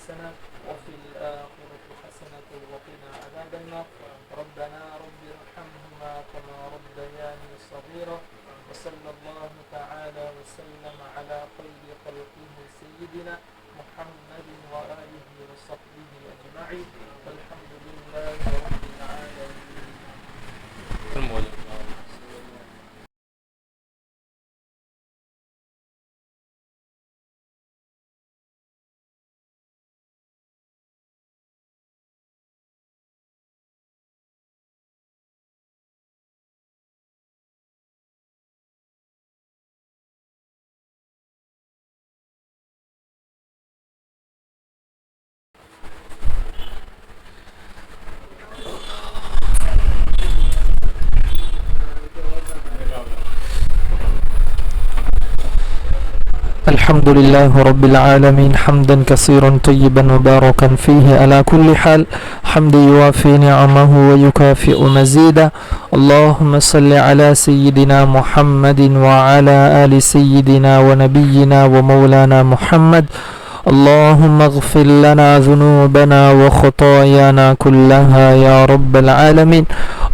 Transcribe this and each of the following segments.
حسنة وفي الآخرة حسنة وقنا عذاب النار. ربنا رب ارحمهما كما ربياني صغيرا. وصلى الله تعالى وسلم على خير خلقه سيدنا محمد وآله وصحبه أجمعين والحمد لله رب العالمين. الحمد لله رب العالمين حمدا كثيرا طيبا مباركا فيه على كل حال. حمد يوافي نعمه ويكافئ مزيدا. اللهم صل على سيدنا محمد وعلى آل سيدنا ونبينا ومولانا محمد. اللهم اغفر لنا ذنوبنا وخطايانا كلها يا رب العالمين.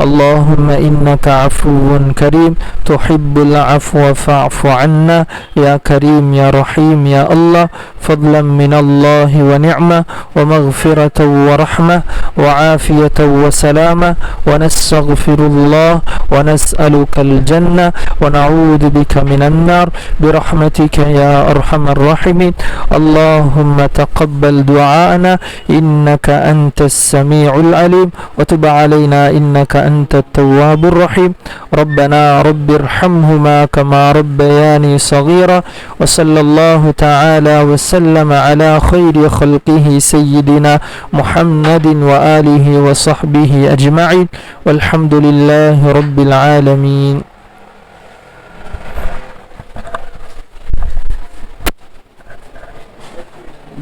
اللهم إنك عفو كريم تحب العفو فاعف عنا يا كريم يا رحيم يا الله. فضلا من الله ونعمة ومغفرة ورحمة وعافية وسلامة. ونستغفر الله ونسألك الجنة ونعوذ بك من النار برحمتك يا أرحم الراحمين. اللهم تقبل دعاءنا إنك أنت السميع العليم وتب علينا إنك أنت التواب الرحيم. ربنا رب ارحمهما كما ربياني صغيرا. وصلى الله تعالى وسلم على خير خلقه سيدنا محمد وآله وصحبه أجمعين والحمد لله رب العالمين.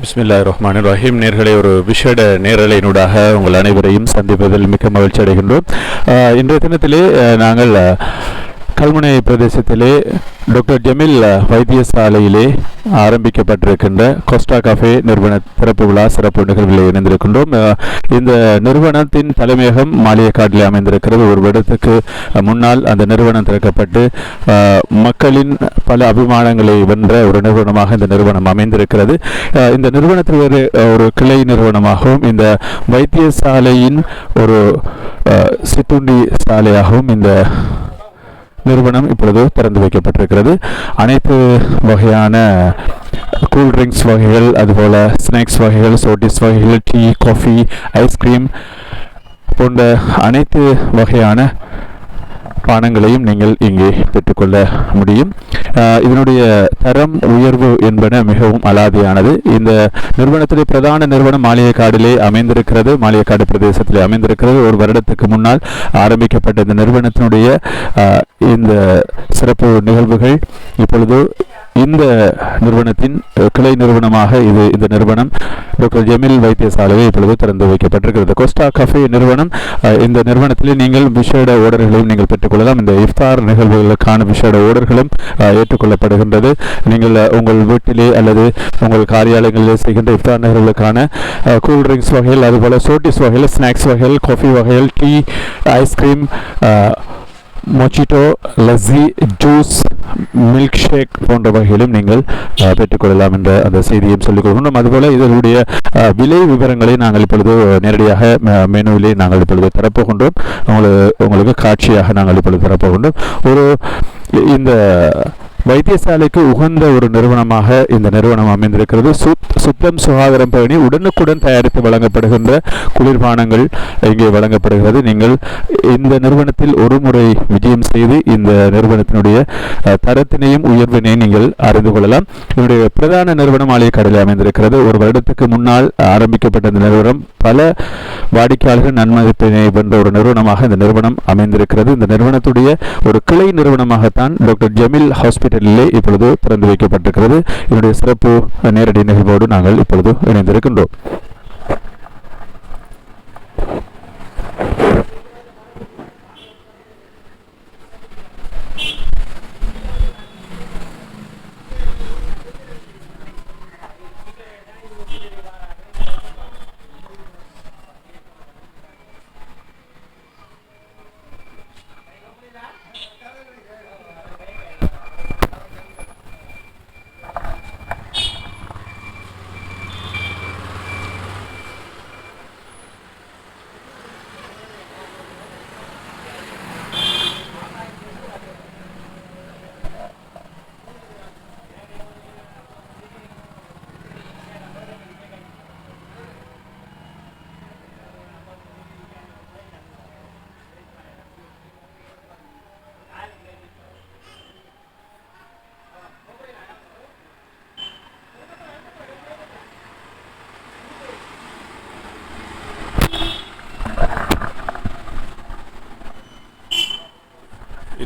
பிஸ்மில்லாஹிர் ரஹ்மானிர் ரஹீம். நேர்களை ஒரு விஷேட நேரலையினூடாக உங்கள் அனைவரையும் சந்திப்பதில் மிக்க மகிழ்ச்சி அடைகின்றோம். இன்றைய தினத்திலே நாங்கள் கல்முனை பிரதேசத்திலே டாக்டர் ஜமீல் வைத்தியசாலையிலே ஆரம்பிக்கப்பட்டிருக்கின்ற கோஸ்டா கஃபே நிறுவன திறப்பு விழா சிறப்பு நிகழ்வில் இணைந்திருக்கின்றோம். இந்த நிறுவனத்தின் தலைமையகம் மாளிகைக்காட்டில் அமைந்திருக்கிறது. ஒரு வருடத்துக்கு முன்னால் அந்த நிறுவனம் திறக்கப்பட்டு மக்களின் பல அபிமானங்களை வென்ற ஒரு நிறுவனமாக இந்த நிறுவனம் அமைந்திருக்கிறது. இந்த நிறுவனத்தில் ஒரு கிளை நிறுவனமாகவும் இந்த வைத்தியசாலையின் ஒரு சிற்றுண்டி சாலையாகவும் இந்த நிறுவனம் இப்பொழுது திறந்து வைக்கப்பட்டிருக்கிறது. அனைத்து வகையான கூல்ட்ரிங்க்ஸ் வகைகள், அதுபோல் ஸ்நாக்ஸ் வகைகள், சோட்டிஸ் வகைகள், டீ, காஃபி, ஐஸ்கிரீம் போன்ற அனைத்து வகையான பானங்களையும் நீங்கள் இங்கே பெற்றுக்கொள்ள முடியும். இதனுடைய தரம் உயர்வு என்பன மிகவும் அலாதியானது. இந்த நிறுவனத்திலே பிரதான நிறுவனம் மாளிகைக்காடிலே அமைந்திருக்கிறது. மாளிகைக்காடு பிரதேசத்திலே அமைந்திருக்கிறது. ஒரு வருடத்துக்கு முன்னால் ஆரம்பிக்கப்பட்ட இந்த நிறுவனத்தினுடைய இந்த சிறப்பு நிகழ்வுகள் இப்பொழுது இந்த நிறுவனத்தின் கிளை நிறுவனமாக இந்த நிறுவனம் டாக்டர் ஜமீல் வைத்தியசாலையை இப்பொழுது திறந்து வைக்கப்பட்டிருக்கிறது. கோஸ்டா கஃபே நிறுவனம், இந்த நிறுவனத்திலே நீங்கள் விஷேட ஓர்டர்களையும் நீங்கள் பெற்றுக்கொள்ளலாம். இந்த இஃப்தார் நிகழ்வுகளுக்கான விஷேட ஓர்டர்களும் ஏற்றுக்கொள்ளப்படுகின்றது. நீங்கள் உங்கள் வீட்டிலே அல்லது உங்கள் காரியாலயங்களிலே செய்கின்ற இஃப்தார் நிகழ்வுகளுக்கான கூல்ட்ரிங்க்ஸ் வகைகள், அதுபோல் சோட்டிஸ் வகைகள், ஸ்நாக்ஸ் வகைகள், காஃபி வகைகள், tea, ice cream, mojito, lassi, juice, milk shake போன்ற வகையிலும் நீங்கள் பெற்றுக்கொள்ளலாம் என்ற அந்த செய்தியும் சொல்லிக் கொள்கின்றோம். அதுபோல இதனுடைய விலை விவரங்களை நாங்கள் இப்பொழுது நேரடியாக மெனுவிலே நாங்கள் இப்பொழுது தரப்போகின்றோம். உங்களுக்கு காட்சியாக நாங்கள் இப்பொழுது தரப்போகின்றோம். இந்த வைத்தியசாலைக்கு உகந்த ஒரு நிறுவனமாக இந்த நிறுவனம் அமைந்திருக்கிறது. சுத்தம் சுகாதாரம் பேணி உடனுக்குடன் தயாரித்து வழங்கப்படுகின்ற குளிர்பானங்கள் இங்கே வழங்கப்படுகிறது. நீங்கள் இந்த நிறுவனத்தில் ஒரு முறை விஜயம் செய்து இந்த நிறுவனத்தினுடைய தரத்தினையும் உயர்வினையும் நீங்கள் அறிந்து கொள்ளலாம். இதனுடைய பிரதான நிறுவனம் மாளிகைக்காடில் அமைந்திருக்கிறது. ஒரு வருடத்துக்கு முன்னால் ஆரம்பிக்கப்பட்ட இந்த நிறுவனம் பல வாடிக்கையாளர்கள் நன்மதிப்பினை வென்ற ஒரு நிறுவனமாக இந்த நிறுவனம் அமைந்திருக்கிறது. இந்த நிறுவனத்துடைய ஒரு கிளை நிறுவனமாகத்தான் டாக்டர் ஜமீல் ஹாஸ்பிட்டலிலே இப்பொழுது திறந்து வைக்கப்பட்டிருக்கிறது. இதனுடைய சிறப்பு நேரடி நிகழ்வோடு நாங்கள் இப்பொழுது இணைந்திருக்கின்றோம்.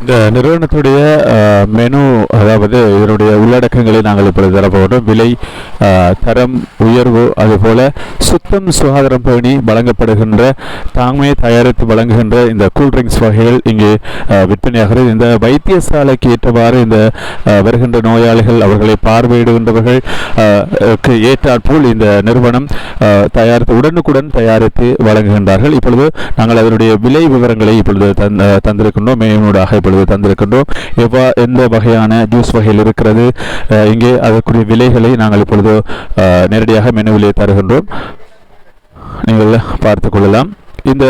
இந்த நிறுவனத்துடைய மெனு, அதாவது இதனுடைய உள்ளடக்கங்களை நாங்கள் இப்பொழுது தரப்போகிறோம். விலை, தரம், உயர்வு, அதுபோல சுத்தம் சுகாதாரம் பேணி வழங்கப்படுகின்ற தாமே தயாரித்து வழங்குகின்ற இந்த கூல்ட்ரிங்க்ஸ் வகைகள் இங்கே விற்பனையாகிறது. இந்த வைத்தியசாலைக்கு ஏற்றவாறு இந்த வருகின்ற நோயாளிகள், அவர்களை பார்வையிடுகின்றவர்கள் ஏற்றாற்போல் இந்த நிறுவனம் உடனுக்குடன் தயாரித்து வழங்குகின்றார்கள். இப்பொழுது நாங்கள் அதனுடைய விலை விவரங்களை இப்பொழுது தந்திருக்கின்றோம், மேனூடாக இப்பொழுது தந்திருக்கின்றோம். எந்த வகையான ஜூஸ் வகையில் இருக்கிறது, இங்கே அதற்குரிய விலைகளை நாங்கள் இப்பொழுது நேரடியாக மெனுவிலே தருகின்றோம். நீங்கள் பார்த்துக் கொள்ளலாம். இந்த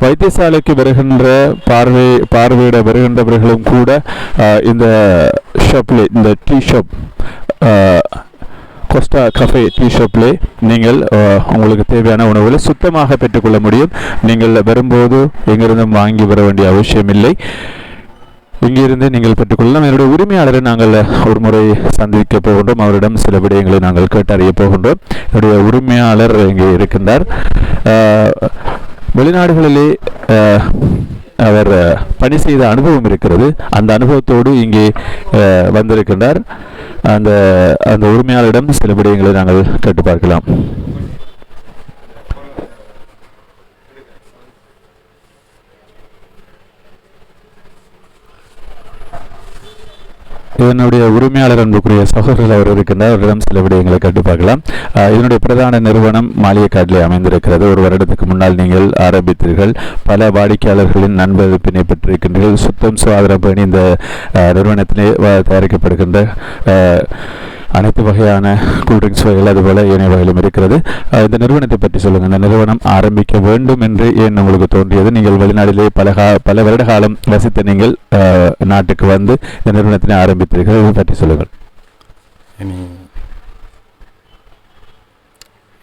வைத்தியசாலைக்கு வருகின்ற பார்வையிட வருகின்றவர்களும் கூட இந்த ஷாப்ல, இந்த tea shop, Costa cafe tea ஷாப்லே நீங்கள் உங்களுக்கு தேவையான உணவுகளை சுத்தமாக பெற்றுக்கொள்ள முடியும். நீங்கள் வரும்போது எங்கிருந்தும் வாங்கி வர வேண்டிய அவசியம் இல்லை. இங்கிருந்து நீங்கள் பெற்றுக்கொள்ளலாம். என்னுடைய உரிமையாளரை நாங்கள் ஒரு முறை சந்திக்க போகின்றோம். அவரிடம் சில விடயங்களை நாங்கள் கேட்டறிய போகின்றோம். என்னுடைய உரிமையாளர் இங்கே இருக்கின்றார். வெளிநாடுகளிலே அவர் பணி செய்த அனுபவம் இருக்கிறது. அந்த அனுபவத்தோடு இங்கே வந்திருக்கின்றார். அந்த உரிமையாளரிடம் சில விடயங்களை நாங்கள் கேட்டு பார்க்கலாம். இதனுடைய உரிமையாளர் அன்புக்குரிய சகோதரர் அவர் இருக்கின்றார். அவரிடம் சில விடயங்களை கேட்டு பார்க்கலாம். இதனுடைய பிரதான நிறுவனம் மாளிகைக்காட்டிலே அமைந்திருக்கிறது. ஒரு வருடத்துக்கு முன்னால் நீங்கள் ஆரம்பித்தீர்கள். பல வாடிக்கையாளர்களின் நண்பர்ப்பினை பெற்றிருக்கின்றீர்கள். சுத்தம் சுகாதாரம் பேணி இந்த நிறுவனத்திலே தயாரிக்கப்படுகின்ற அனைத்து வகையான கூல்ட்ரிங்க்ஸ் வகைகள், அதுபோல ஏனைய வகையிலும் இருக்கிறது. இந்த நிறுவனத்தை பற்றி சொல்லுங்கள். இந்த நிறுவனம் ஆரம்பிக்க வேண்டும் என்று ஏன் உங்களுக்கு தோன்றியது? நீங்கள் வெளிநாட்டிலே பல வருட காலம் வசித்த நீங்கள் நாட்டுக்கு வந்து இந்த நிறுவனத்தினை ஆரம்பித்தீர்கள். இதை பற்றி சொல்லுங்கள்.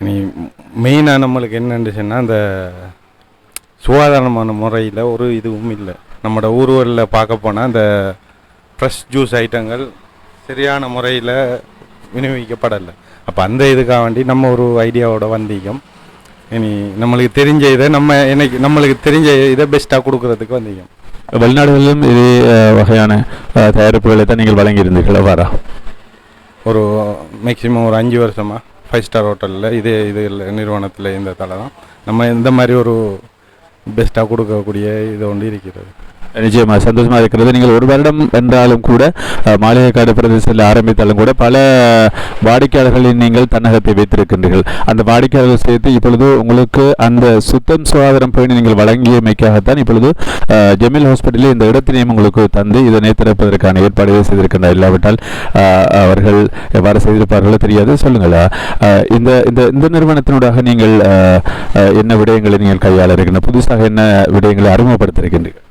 இனி மெயினாக நம்மளுக்கு என்னென்னு சொன்னால், அந்த சுகாதாரமான முறையில் ஒரு இதுவும் இல்லை. நம்மளோட ஊர்களில் பார்க்க போனால் அந்த ஃப்ரெஷ் ஜூஸ் ஐட்டங்கள் சரியான முறையில் விநியோகிக்கப்படலை. அப்போ அந்த இதுக்காக வேண்டி நம்ம ஒரு ஐடியாவோட வந்திக்கோம். இனி நம்மளுக்கு தெரிஞ்ச இதை நம்மளுக்கு தெரிஞ்ச இதை பெஸ்ட்டாக கொடுக்கறதுக்கு வந்திக்கோம். வெளிநாடுகளிலும் இதே வகையான தயாரிப்புகளை தான் நீங்கள் வழங்கியிருந்தீர்கள். வாரா ஒரு மேக்சிமம் ஒரு 5 வருஷமாக 5 ஸ்டார் ஹோட்டலில் இதே நிறுவனத்தில் இந்த தலை தான் நம்ம இந்த மாதிரி ஒரு பெஸ்ட்டாக கொடுக்கக்கூடிய இது ஒன்று இருக்கிறது. நிச்சயமாக சந்தோஷமாக இருக்கிறது. நீங்கள் ஒரு வருடம் என்றாலும் கூட மாளிகைக்காடு பிரதேசத்தில் ஆரம்பித்தாலும் கூட பல வாடிக்கையாளர்களின் நீங்கள் தன்னகத்தை வைத்திருக்கின்றீர்கள். அந்த வாடிக்கையாளர்கள் சேர்த்து இப்பொழுது உங்களுக்கு அந்த சுத்தம் சுகாதாரம் பேணி நீங்கள் வழங்கியமைக்காகத்தான் இப்பொழுது ஜெமில் ஹாஸ்பிட்டலில் இந்த இடத்தினையும் உங்களுக்கு தந்து இதனை திறப்பதற்கான ஏற்பாடுகளை செய்திருக்கின்றார். இல்லாவிட்டால் அவர்கள் எவ்வாறு செய்திருப்பார்களோ தெரியாது. சொல்லுங்கள், இந்த இந்த நிறுவனத்தினூடாக நீங்கள் என்ன விடயங்களை நீங்கள் கையாள இருக்கின்ற, புதுசாக என்ன விடயங்களை அறிமுகப்படுத்தியிருக்கின்றீர்கள்?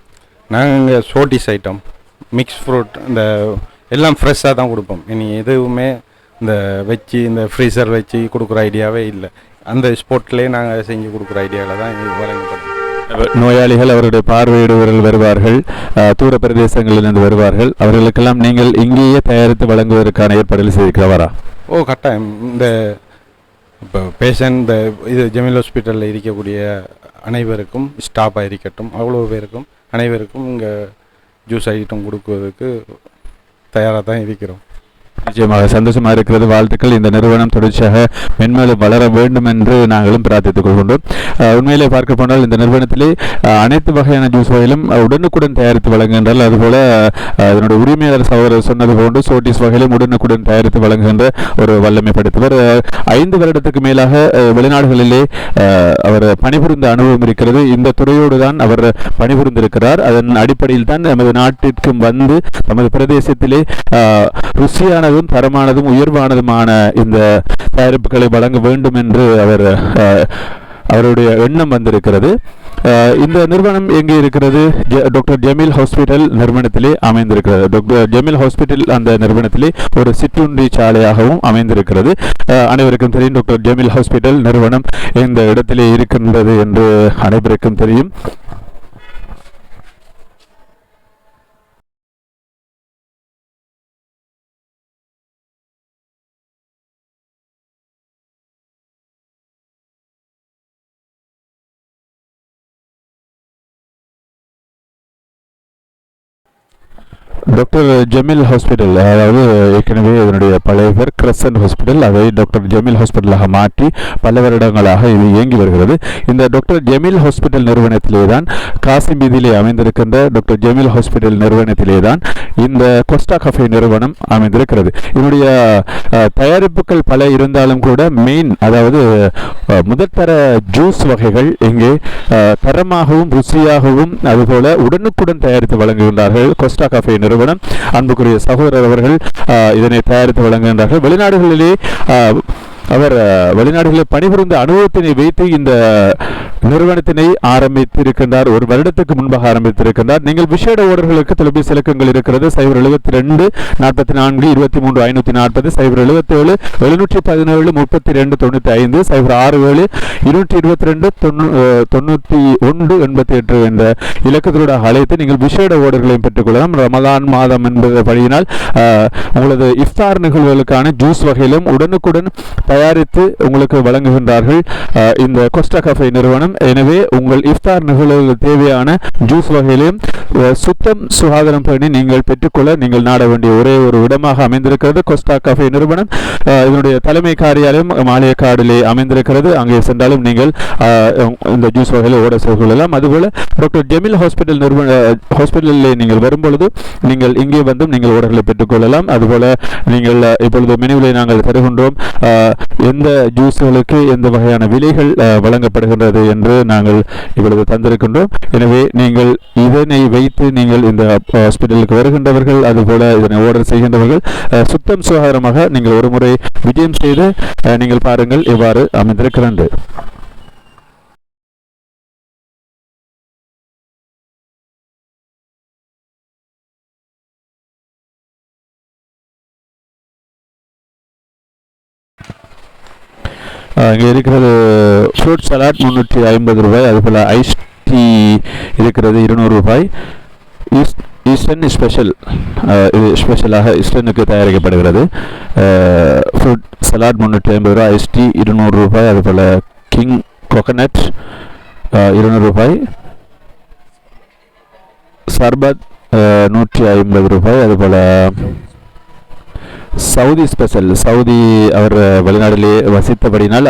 நாங்கள் இங்கே சோட்டிஸ் ஐட்டம், மிக்ஸ் ஃப்ரூட், இந்த எல்லாம் ஃப்ரெஷ்ஷாக தான் கொடுப்போம். இனி எதுவுமே இந்த வச்சு இந்த ஃப்ரீசர் வச்சு கொடுக்குற ஐடியாவே இல்லை. அந்த ஸ்பாட்லேயே நாங்கள் செஞ்சு கொடுக்குற ஐடியாவில் தான் வழங்கப்படும். நோயாளிகள், அவருடைய பார்வையிடுவர்கள் வருவார்கள், தூர பிரதேசங்களிலிருந்து வருவார்கள். அவர்களுக்கெல்லாம் நீங்கள் இங்கேயே தயாரித்து வழங்குவதற்கான ஏற்பாடுகள் செய்திருக்கிறவரா? கட்டாயம். இந்த இப்போ பேஷண்ட் இந்த இது ஜெமில் ஹாஸ்பிட்டலில் இருக்கக்கூடிய அனைவருக்கும், ஸ்டாஃபாக இருக்கட்டும், அவ்வளோ பேருக்கும் அனைவருக்கும் இங்கே ஜூஸ் ஐட்டம் கொடுக்குவதற்கு தயாராக தான் இருக்கிறோம். நிச்சயமாக சந்தோஷமாக இருக்கிறது. வாழ்த்துக்கள். இந்த நிறுவனம் தொடர்ச்சியாக மென்மேலும் வளர வேண்டும் என்று நாங்களும் பிரார்த்தித்துக் கொள்கின்றோம். உண்மையிலே பார்க்க போனால் இந்த நிறுவனத்திலே அனைத்து வகையான ஜூஸ் வகையிலும் உடனுக்குடன் தயாரித்து வழங்குகின்றால். அதுபோல இதனுடைய உரிமையாளர் சகோதரர் சொன்னது போன்று சோட்டிஸ் வகையிலும் உடனுக்குடன் தயாரித்து வழங்குகின்ற ஒரு வல்லமை படைத்தவர். 5 வருடத்துக்கு மேலாக வெளிநாடுகளிலே அவர் பணிபுரிந்த அனுபவம் இருக்கிறது. இந்த துறையோடு தான் அவர் பணிபுரிந்திருக்கிறார். அதன் அடிப்படையில் தான் நமது நாட்டிற்கும் வந்து நமது பிரதேசத்திலே ருசியான தரமானதும் உயர்வானதுமான இந்த தயாரிப்புகளை வழங்க வேண்டும் என்று அவருடைய எண்ணம் வந்திருக்கிறது. இந்த நிறுவனம் எங்கே இருக்கிறது? டாக்டர் ஜெமில் ஹாஸ்பிட்டல் நிறுவனத்திலே அமைந்திருக்கிறது. டாக்டர் ஜெமில் ஹாஸ்பிட்டல் அந்த நிறுவனத்திலே ஒரு சிற்றுண்டி சாலையாகவும் அமைந்திருக்கிறது. அனைவருக்கும் தெரியும், டாக்டர் ஜெமில் ஹாஸ்பிட்டல் நிறுவனம் இந்த இடத்திலே இருக்கின்றது என்று அனைவருக்கும் தெரியும். டாக்டர் ஜமீல் ஹாஸ்பிட்டல், அதாவது ஏற்கனவே இதனுடைய பழைய பேர் கிரசன்ட் ஹாஸ்பிட்டல், அதை டாக்டர் ஜமீல் ஹாஸ்பிட்டலாக மாற்றி பல வருடங்களாக இது இயங்கி வருகிறது. இந்த டாக்டர் ஜமீல் ஹாஸ்பிட்டல் நிறுவனத்திலே தான், காசிம் வீதியிலே அமைந்திருக்கின்ற டாக்டர் ஜமீல் ஹாஸ்பிட்டல் நிறுவனத்திலே தான் இந்த கோஸ்டா கஃபே நிறுவனம் அமைந்திருக்கிறது. இதனுடைய தயாரிப்புகள் பல இருந்தாலும் கூட மெயின், அதாவது முதற்தர ஜூஸ் வகைகள் இங்கே தரமாகவும் ருசியாகவும் அதுபோல உடனுக்குடன் தயாரித்து வழங்குகின்றார்கள் கோஸ்டா கஃபே நிறுவனம். அன்புக்குரிய சகோதரர் அவர்கள் இதனை தயாரித்து வழங்குகின்றார்கள். வெளிநாடுகளில் பணிபுரிந்த அனுபவத்தினை வைத்து இந்த நிறுவனத்தினை ஆரம்பித்திருக்கின்றார். ஒரு வருடத்துக்கு முன்பாக ஆரம்பித்திருக்கின்றார். நீங்கள் விசேட ஓடர்களுக்கு தொலைபேசி இலக்கங்கள் இருக்கிறது. 072 44 23 540, 077 717 32 95, 067 222 91 88 என்ற இலக்கத்திலூட அழைத்து நீங்கள் விசேட ஓடர்களையும் பெற்றுக்கொள்ளலாம். ரமலான் மாதம் என்பது படியினால் உங்களது இஃப்தார் நிகழ்வுகளுக்கான ஜூஸ் வகையிலும் உடனுக்குடன் தயாரித்து உங்களுக்கு வழங்குகின்றார்கள் இந்த கோஸ்டா கஃபே நிறுவனம். எனவே உங்கள் இஃப்தார் நிகழ்வுகளுக்கு தேவையான ஜூஸ் வகையிலும் சுத்தம் சுகாதாரம் பேணி நீங்கள் பெற்றுக்கொள்ள நீங்கள் நாட வேண்டிய ஒரே ஒரு இடமாக அமைந்திருக்கிறது கோஸ்டா கஃபே நிறுவனம். இதனுடைய தலைமை காரியாலயம் மாளிகைக்காடிலே அமைந்திருக்கிறது. அங்கே சென்றாலும் நீங்கள் இந்த ஜூஸ் வகையில் ஓட கொள்ளலாம். அதுபோல டாக்டர் ஜமீல் ஹாஸ்பிட்டலில் நீங்கள் வரும்பொழுது நீங்கள் இங்கே வந்தும் நீங்கள் ஓடர்களை பெற்றுக்கொள்ளலாம். அதுபோல நீங்கள் இப்பொழுது மெனுவிலை நாங்கள் தருகின்றோம். எந்த ஜூஸ்களுக்கு எந்த வகையான விலைகள் வழங்கப்படுகின்றது என்று நாங்கள் இப்பொழுது தந்திருக்கின்றோம். எனவே நீங்கள் இதனை வைத்து நீங்கள் இந்த ஹாஸ்பிட்டலுக்கு வருகின்றவர்கள், அதுபோல இதனை ஆர்டர் செய்கின்றவர்கள் சுத்தம் சுகாதாரமாக நீங்கள் ஒரு முறை விஜயம் செய்து நீங்கள் பாருங்கள் எவ்வாறு அமைந்திருக்கிறது. இங்கே இருக்கிறது ஃப்ரூட் சலாட் 350 ரூபாய். அதுபோல் ஐஸ் டீ இருக்கிறது 200 ரூபாய். ஈஸ்டர்ன் ஸ்பெஷல், இது ஸ்பெஷலாக ஈஸ்டர்னுக்கு தயாரிக்கப்படுகிறது. ஃப்ரூட் சலாட் 350 ரூபாய், ஐஸ் டீ 200 ரூபாய். அதுபோல் கிங் கோகனட் 200 ரூபாய், சர்பத் 150 ரூபாய். அதுபோல் சவுதி ஸ்பெஷல், சவுதி அவர் வெளிநாட்டிலே வசித்தபடினால்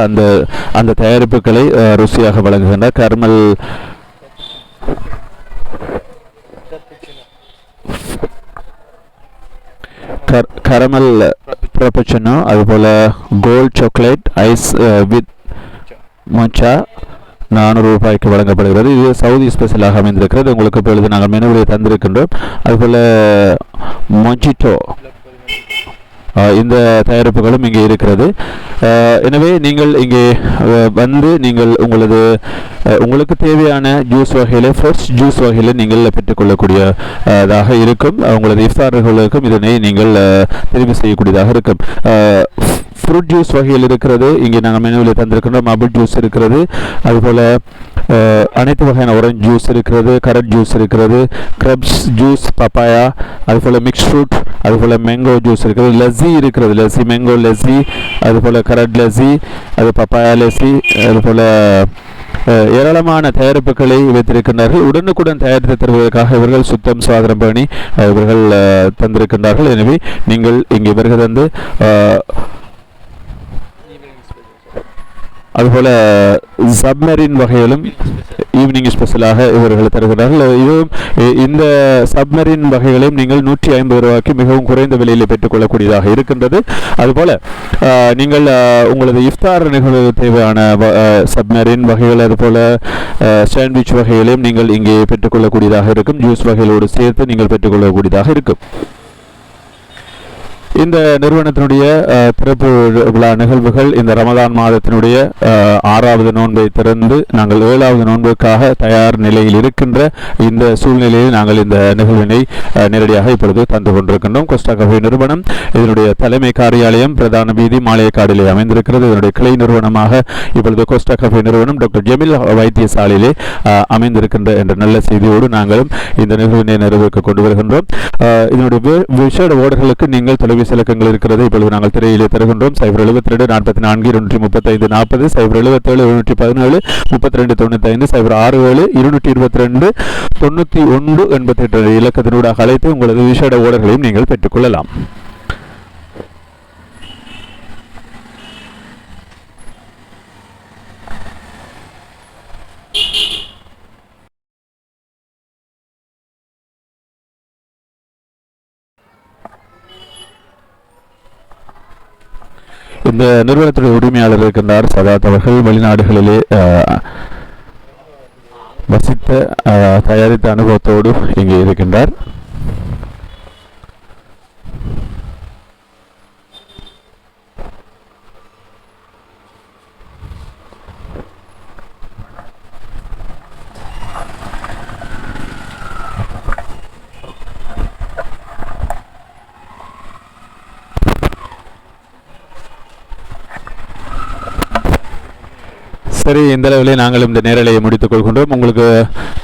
அந்த தயாரிப்புகளை ருசியாக வழங்குகின்றார். கரமல் ப்ரொபச்சனோ, அதுபோல் கோல்ட் சாக்லேட் ஐஸ் வித் மொச்சா 400 ரூபாய்க்கு வழங்கப்படுகிறது. இது சவுதி ஸ்பெஷலாக அமைந்திருக்கிறது. உங்களுக்கு இப்பொழுது நாங்கள் மெனுவிலே தந்திருக்கின்றோம். அதுபோல் மொஜிட்டோ, இந்த தயாரிப்புகளும் இங்கே இருக்கிறது. எனவே நீங்கள் இங்கே வந்து நீங்கள் உங்களுக்கு தேவையான ஜூஸ் வகையில், ஃப்ரெஷ் ஜூஸ் வகையில் நீங்கள் பெற்றுக்கொள்ளக்கூடியதாக இருக்கும். உங்களது இஃப்தார்களுக்கும் இதனை நீங்கள் தெரிவு செய்யக்கூடியதாக இருக்கும். ஃப்ரூட் ஜூஸ் வகையில் இருக்கிறது. இங்கே நாங்கள் மெனுவில் தந்திருக்கின்றோம். ஆப்பிள் ஜூஸ் இருக்கிறது. அதுபோல் அனைத்து வகையான ஆரஞ்சு ஜூஸ் இருக்கிறது, கரட் ஜூஸ் இருக்கிறது, கிரப்ஸ் ஜூஸ், பப்பாயா, அதுபோல் மிக்ஸ் ஃப்ரூட், அதுபோல் மேங்கோ ஜூஸ் இருக்கிறது, லஸ்ஸி இருக்கிறது, லஸ்ஸி மேங்கோ லஸ்ஸி, அதுபோல் கரட் லஸ்ஸி, அது பப்பாயா லஸ்ஸி, அதுபோல் ஏராளமான தயாரிப்புகளை வைத்திருக்கின்றார்கள். உடனுக்குடன் தயாரித்து தருவதற்காக இவர்கள் சுத்தம் சுகாதாரம் பண்ணி இவர்கள் தந்திருக்கின்றார்கள். எனவே நீங்கள் இங்கே வருகை தந்து அதுபோல சப்மரின் வகையிலும் ஈவினிங் ஸ்பெஷலாக இவர்கள் தருகிறார்கள். இதுவும் இந்த சப்மரின் வகைகளையும் நீங்கள் 150 ரூபாய்க்கு மிகவும் குறைந்த விலையில் பெற்றுக்கொள்ளக்கூடியதாக இருக்கின்றது. அதுபோல நீங்கள் உங்களது இஃப்தார் நிகழ்வு தேவையான சப்மரின் வகைகள், அதுபோல சாண்ட்விச் வகைகளையும் நீங்கள் இங்கே பெற்றுக்கொள்ளக்கூடியதாக இருக்கும். ஜூஸ் வகைகளோடு சேர்த்து நீங்கள் பெற்றுக்கொள்ளக்கூடியதாக இருக்கும். இந்த நிறுவனத்தினுடைய திறப்பு விழா நிகழ்வுகள் இந்த ரமதான் மாதத்தினுடைய 6வது நோன்பை திறந்து நாங்கள் 7வது நோன்புக்காக தயார் நிலையில் இருக்கின்ற இந்த சூழ்நிலையில் நாங்கள் இந்த நிகழ்வினை நேரடியாக இப்பொழுது தந்து கொண்டிருக்கின்றோம். கோஸ்டா கஃபே நிறுவனம் இதனுடைய தலைமை காரியாலயம் பிரதான வீதி மாளிகைக்காடிலே அமைந்திருக்கிறது. இதனுடைய கிளை நிறுவனமாக இப்பொழுது கோஸ்டா கஃபே நிறுவனம் டாக்டர் ஜமீல் வைத்தியசாலையிலே அமைந்திருக்கின்ற என்ற நல்ல செய்தியோடு நாங்களும் இந்த நிகழ்வினை நிறைவேற்ற கொண்டு வருகின்றோம். இதனுடைய விசேட ஓடர்களுக்கு நீங்கள் தொலைபேசி தொலைபேசி இலக்கங்கள் இருக்கிறது. இப்பொழுது நாங்கள் திரையிலே தருகின்றோம். 072 44 235 40, 077 717 32 95, 067 222 91 88 இலக்கத்தினூடாக அழைத்து உங்களது விசேட ஓடர்களையும் நீங்கள் பெற்றுக்கொள்ளலாம். இந்த நிறுவனத்துடைய உரிமையாளர் இருக்கின்றார் சதாத் அவர்கள். வெளிநாடுகளிலே வசித்த தயாரித்த அனுபவத்தோடு இங்கே இருக்கின்றார். சரி, இந்த அளவிலே நாங்கள் இந்த நேரலையை முடித்துக் கொள்கின்றோம். உங்களுக்கு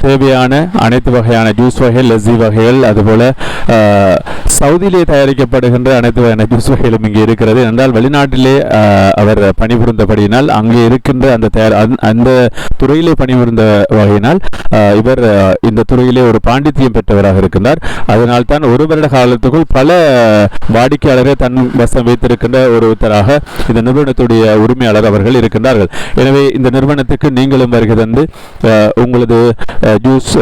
தேவையான அனைத்து வகையான ஜூஸ் வகைகள், லஸ்ஸி வகைகள், அதுபோல சவுதியிலே தயாரிக்கப்படுகின்ற அனைத்து வகையான ஜூஸ் வகைகளும் இங்கே இருக்கிறது. என்றால் வெளிநாட்டிலே அவர் பணிபுரிந்தபடியினால் அங்கே இருக்கின்ற அந்த துறையிலே பணிபுரிந்த வகையினால் இவர் இந்த துறையிலே ஒரு பாண்டித்தியம் பெற்றவராக இருக்கின்றார். அதனால் தான் ஒரு வருட காலத்துக்குள் பல வாடிக்கையாளரை தன் வசம் வைத்திருக்கின்ற ஒருத்தராக இந்த நிறுவனத்துடைய உரிமையாளர் அவர்கள் இருக்கின்றார்கள். எனவே இந்த நிறுவனத்துக்கு நீங்களும் வருகை தந்து உங்களது ஜூஸ்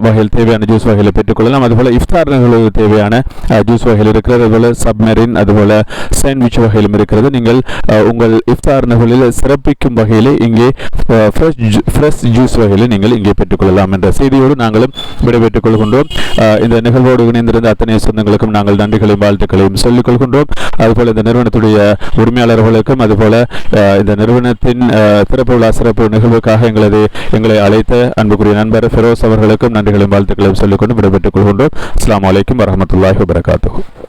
வகையில் தேவையான ஜூஸ் வகைகளை பெற்றுக்கொள்ளலாம். அதுபோல இஃப்தார்களுக்கு தேவையான ஜூஸ் வகைகள் இருக்கிறது. அதுபோல சப்மெரின், அதுபோல சாண்ட்விச் வகையிலும் இருக்கிறது. நீங்கள் உங்கள் இஃப்தார் நகலில் சிறப்பிக்கும் வகையிலே இங்கே ஃப்ரெஷ் ஜூஸ் வகையில் நீங்கள் இங்கே பெற்றுக்கொள்ளலாம் என்ற செய்தியோடு நாங்களும் விடைபெற்றுக் கொள்கின்றோம். இந்த நிகழ்வோடு இணைந்திருந்த அத்தனை சொந்தங்களுக்கும் நாங்கள் நன்றிகளையும் வாழ்த்துக்களையும் சொல்லிக் கொள்கின்றோம். அதுபோல இந்த நிறுவனத்துடைய உரிமையாளர்களுக்கும் அதுபோல இந்த நிறுவனத்தின் சிறப்பு நிகழ்வுக்காக எங்களை அழைத்த அன்புக்குரிய நண்பர் ஃபெரோஸ் அவர்களுக்கும் நன்றிகளையும் வாழ்த்துக்களையும் சொல்லிக்கொண்டு விடைபெற்றுக் கொள்கின்றோம். அஸ்ஸலாமு அலைக்கும் வரஹ்மத்துல்லாஹி வபரகாத்துஹு.